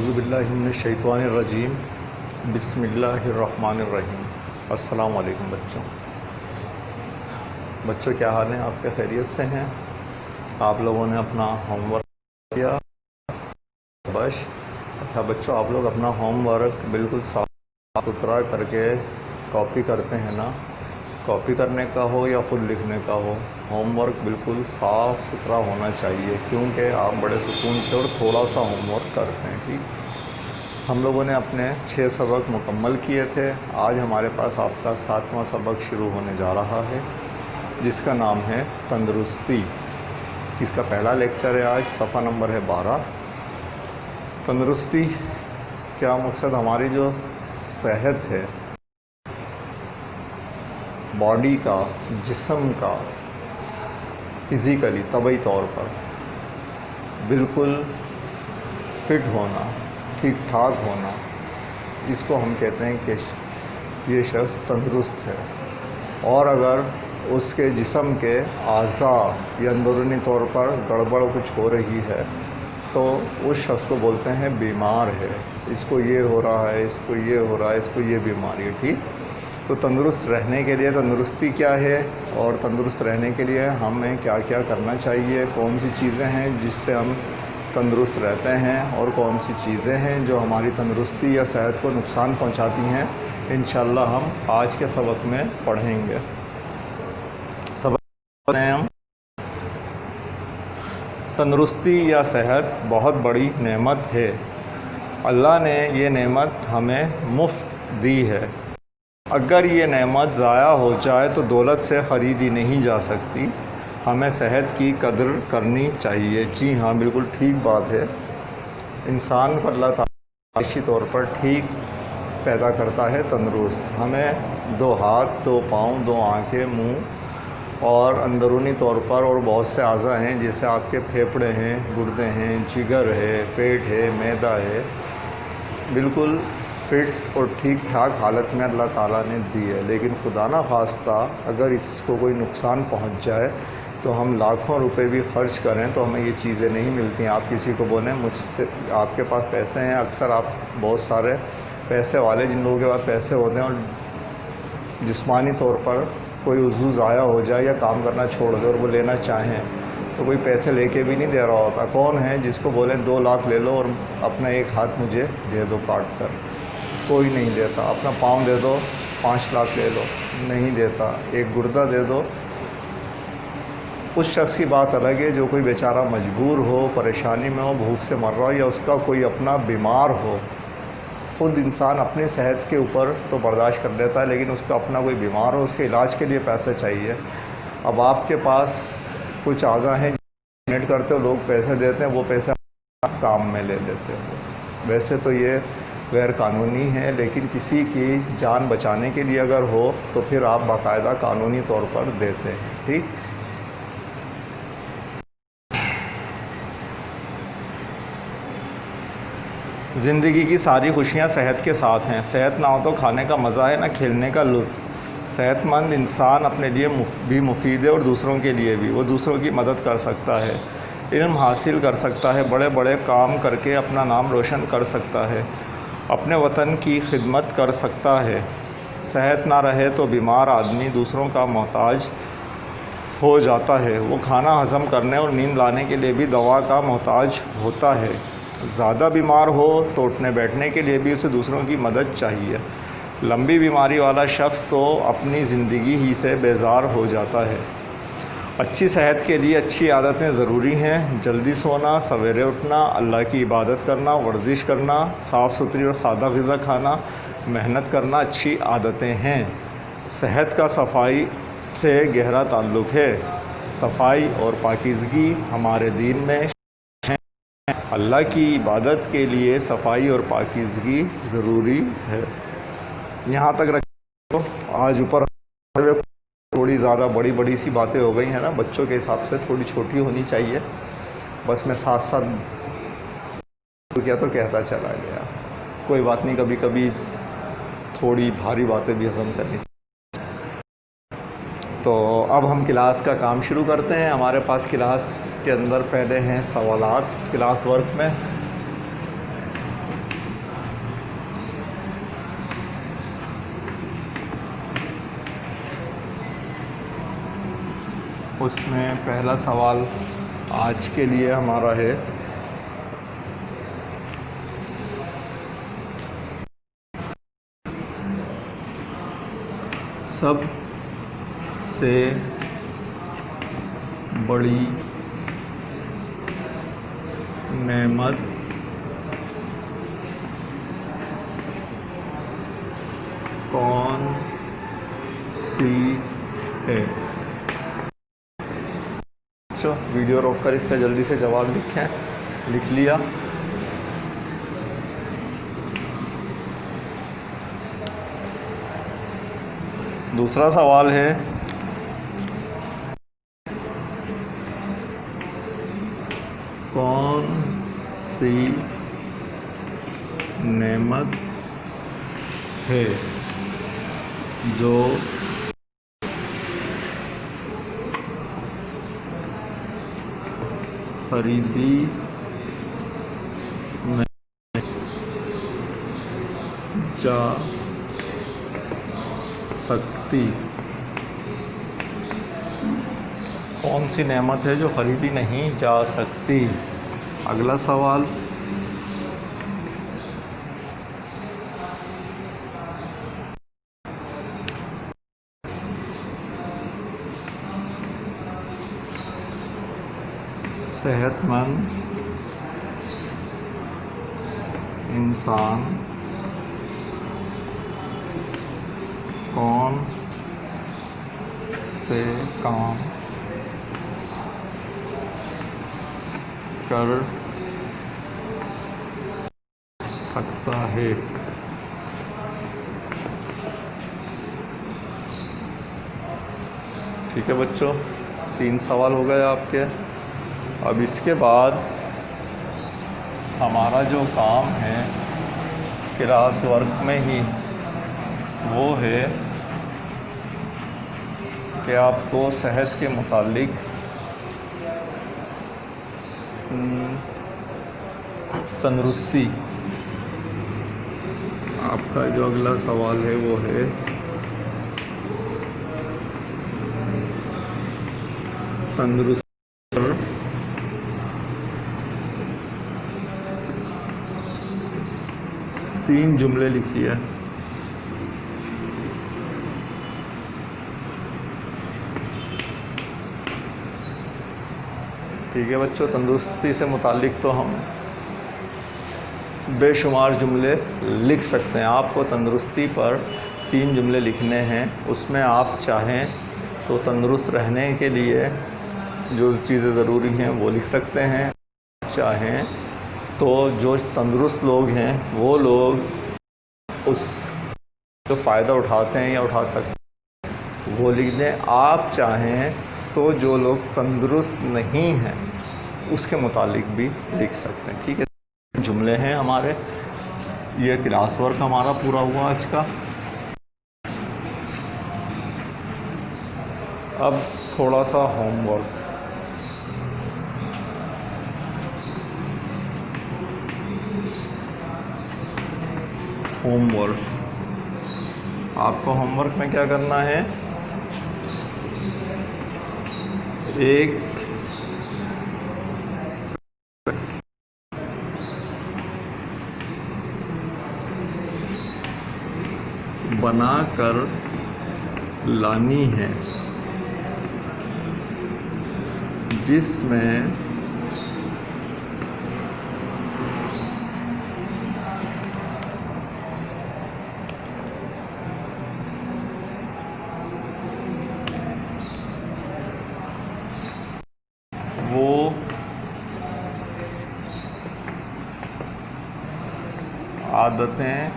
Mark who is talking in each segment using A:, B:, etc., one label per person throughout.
A: اعوذ باللہ من الشیطان الرجیم بسم اللہ الرحمن الرحیم۔ السلام علیکم بچوں کیا حال ہیں؟ آپ کے خیریت سے ہیں؟ آپ لوگوں نے اپنا ہوم ورک کیا؟ اچھا بچوں، آپ لوگ اپنا ہوم ورک بالکل صاف ستھرا کر کے کاپی کرتے ہیں نا؟ کاپی کرنے کا ہو یا خود لکھنے کا ہو، ہوم ورک بالکل صاف ستھرا ہونا چاہیے، کیونکہ آپ بڑے سکون سے اور تھوڑا سا ہوم ورک کرتے ہیں۔ ٹھیک، ہم لوگوں نے اپنے 6 سبق مکمل کیے تھے۔ آج ہمارے پاس آپ کا 7واں سبق شروع ہونے جا رہا ہے، جس کا نام ہے تندرستی۔ اس کا پہلا لیکچر ہے آج، صفحہ نمبر ہے 12۔ تندرستی کیا مقصد؟ ہماری جو صحت ہے، باڈی کا، جسم کا، فزیکلی طبعی طور پر بالکل فٹ ہونا، ٹھیک ٹھاک ہونا، اس کو ہم کہتے ہیں کہ یہ شخص تندرست ہے۔ اور اگر اس کے جسم کے اعضاء یا اندرونی طور پر گڑبڑ کچھ ہو رہی ہے تو اس شخص کو بولتے ہیں بیمار ہے، اس کو یہ ہو رہا ہے، اس کو یہ ہو رہا ہے، اس کو یہ بیماری ہے۔ ٹھیک، تو تندرست رہنے کے لیے تندرستی کیا ہے، اور تندرست رہنے کے لیے ہمیں کیا کیا کرنا چاہیے، کون سی چیزیں ہیں جس سے ہم تندرست رہتے ہیں، اور کون سی چیزیں ہیں جو ہماری تندرستی یا صحت کو نقصان پہنچاتی ہیں، انشاءاللہ ہم آج کے سبق میں پڑھیں گے۔ سبق میں ہم تندرستی یا صحت بہت بڑی نعمت ہے، اللہ نے یہ نعمت ہمیں مفت دی ہے۔ اگر یہ نعمت ضائع ہو جائے تو دولت سے خریدی نہیں جا سکتی۔ ہمیں صحت کی قدر کرنی چاہیے۔ جی ہاں، بالکل ٹھیک بات ہے۔ انسان کو اللہ تعالیٰ معاشی طور پر ٹھیک پیدا کرتا ہے، تندرست۔ ہمیں 2 ہاتھ، 2 پاؤں، 2 آنکھیں، منہ اور اندرونی طور پر اور بہت سے اعضاء ہیں، جیسے آپ کے پھیپھڑے ہیں، گردے ہیں، جگر ہے، پیٹ ہے، معدہ ہے، بالکل فٹ اور ٹھیک ٹھاک حالت میں اللہ تعالیٰ نے دی ہے۔ لیکن خدا نہ خواستہ اگر اس کو کوئی نقصان پہنچ جائے تو ہم لاکھوں روپے بھی خرچ کریں تو ہمیں یہ چیزیں نہیں ملتی۔ آپ کسی کو بولیں مجھ سے آپ کے پاس پیسے ہیں، اکثر آپ بہت سارے پیسے والے، جن لوگوں کے پاس پیسے ہوتے ہیں اور جسمانی طور پر کوئی عضو ضائع ہو جائے یا کام کرنا چھوڑ دے اور وہ لینا چاہیں تو کوئی پیسے لے کے بھی نہیں دے رہا ہوتا۔ کون ہے جس کو بولیں 2 لاکھ لے لو اور اپنا 1 ہاتھ مجھے دے دو کاٹ کر؟ کوئی نہیں دیتا۔ اپنا پاؤں دے دو، 5 لاکھ لے لو، نہیں دیتا۔ 1 گردہ دے دو۔ اس شخص کی بات الگ ہے جو کوئی بیچارہ مجبور ہو، پریشانی میں ہو، بھوک سے مر رہا ہو، یا اس کا کوئی اپنا بیمار ہو۔ خود انسان اپنی صحت کے اوپر تو برداشت کر لیتا ہے، لیکن اس کا اپنا کوئی بیمار ہو، اس کے علاج کے لیے پیسے چاہیے۔ اب آپ کے پاس کچھ اعضاء ہیں ڈونیٹ کرتے ہو، لوگ پیسے دیتے ہیں، وہ پیسے آپ کام میں لے لیتے ہو۔ ویسے تو یہ غیر قانونی ہے، لیکن کسی کی جان بچانے کے لیے اگر ہو تو پھر آپ باقاعدہ قانونی طور پر دیتے ہیں۔ ٹھیک، زندگی کی ساری خوشیاں صحت کے ساتھ ہیں۔ صحت نہ ہو تو کھانے کا مزہ ہے نہ کھیلنے کا لطف۔ صحت مند انسان اپنے لیے بھی مفید ہے اور دوسروں کے لیے بھی۔ وہ دوسروں کی مدد کر سکتا ہے، علم حاصل کر سکتا ہے، بڑے بڑے کام کر کے اپنا نام روشن کر سکتا ہے، اپنے وطن کی خدمت کر سکتا ہے۔ صحت نہ رہے تو بیمار آدمی دوسروں کا محتاج ہو جاتا ہے۔ وہ کھانا ہضم کرنے اور نیند لانے کے لیے بھی دوا کا محتاج ہوتا ہے۔ زیادہ بیمار ہو تو اٹھنے بیٹھنے کے لیے بھی اسے دوسروں کی مدد چاہیے۔ لمبی بیماری والا شخص تو اپنی زندگی ہی سے بیزار ہو جاتا ہے۔ اچھی صحت کے لیے اچھی عادتیں ضروری ہیں۔ جلدی سونا، سویرے اٹھنا، اللہ کی عبادت کرنا، ورزش کرنا، صاف ستھری اور سادہ غذا کھانا، محنت کرنا اچھی عادتیں ہیں۔ صحت کا صفائی سے گہرا تعلق ہے۔ صفائی اور پاکیزگی ہمارے دین میں ہیں۔ اللہ کی عبادت کے لیے صفائی اور پاکیزگی ضروری ہے۔ یہاں تک رکھو۔ آج اوپر تھوڑی زیادہ بڑی سی باتیں ہو گئی ہیں نا، بچوں کے حساب سے تھوڑی چھوٹی ہونی چاہیے۔ بس میں ساتھ ساتھ کیا تو کہتا چلا گیا، کوئی بات نہیں، کبھی کبھی تھوڑی بھاری باتیں بھی ہضم کرنی۔ تو اب ہم کلاس کا کام شروع کرتے ہیں۔ ہمارے پاس کلاس کے اندر پہلے ہیں سوالات کلاس ورک میں۔ اس میں پہلا سوال آج کے لیے ہمارا ہے، سب سے بڑی نعمت کون سی ہے؟ ویڈیو روک کر اس کا جلدی سے جواب لکھیں۔ لکھ لیا؟ دوسرا سوال ہے، کون سی نعمت ہے جو خریدی نہیں جا سکتی؟ کون سی نعمت ہے جو خریدی نہیں جا سکتی؟ اگلا سوال، صحت مند انسان کون سے کام کر سکتا ہے؟ ٹھیک ہے بچوں، 3 سوال ہو گئے آپ کے۔ اب اس کے بعد ہمارا جو کام ہے کلاس ورک میں ہی، وہ ہے کہ آپ کو صحت کے متعلق تندرستی، آپ کا جو اگلا سوال ہے وہ ہے تندرستی پر 3 جملے لکھیے۔ ٹھیک ہے بچوں، تندرستی سے متعلق تو ہم بے شمار جملے لکھ سکتے ہیں۔ آپ کو تندرستی پر 3 جملے لکھنے ہیں۔ اس میں آپ چاہیں تو تندرست رہنے کے لیے جو چیزیں ضروری ہیں وہ لکھ سکتے ہیں، چاہیں تو جو تندرست لوگ ہیں وہ لوگ اس جو فائدہ اٹھاتے ہیں یا اٹھا سکتے ہیں وہ لکھ دیں۔ آپ چاہیں تو جو لوگ تندرست نہیں ہیں اس کے متعلق بھی لکھ سکتے ہیں۔ ٹھیک ہے، جملے ہیں ہمارے۔ یہ کلاس ورک ہمارا پورا ہوا آج کا۔ اب تھوڑا سا ہوم ورک۔ آپ کو ہوم ورک میں کیا کرنا ہے؟ ایک بنا کر لانی ہے جس میں وہ عادتیں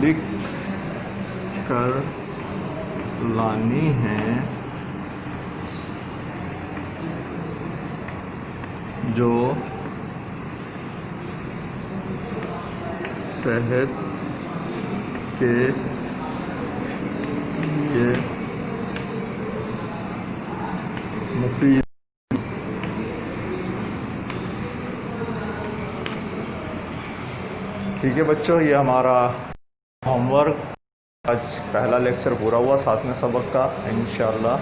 A: لکھ کر لانی ہیں جو صحت کے لیے مفید۔ ٹھیک ہے بچوں، یہ ہمارا ہوم ورک آج پہلا لیکچر پورا ہوا 7ویں سبق کا انشاءاللہ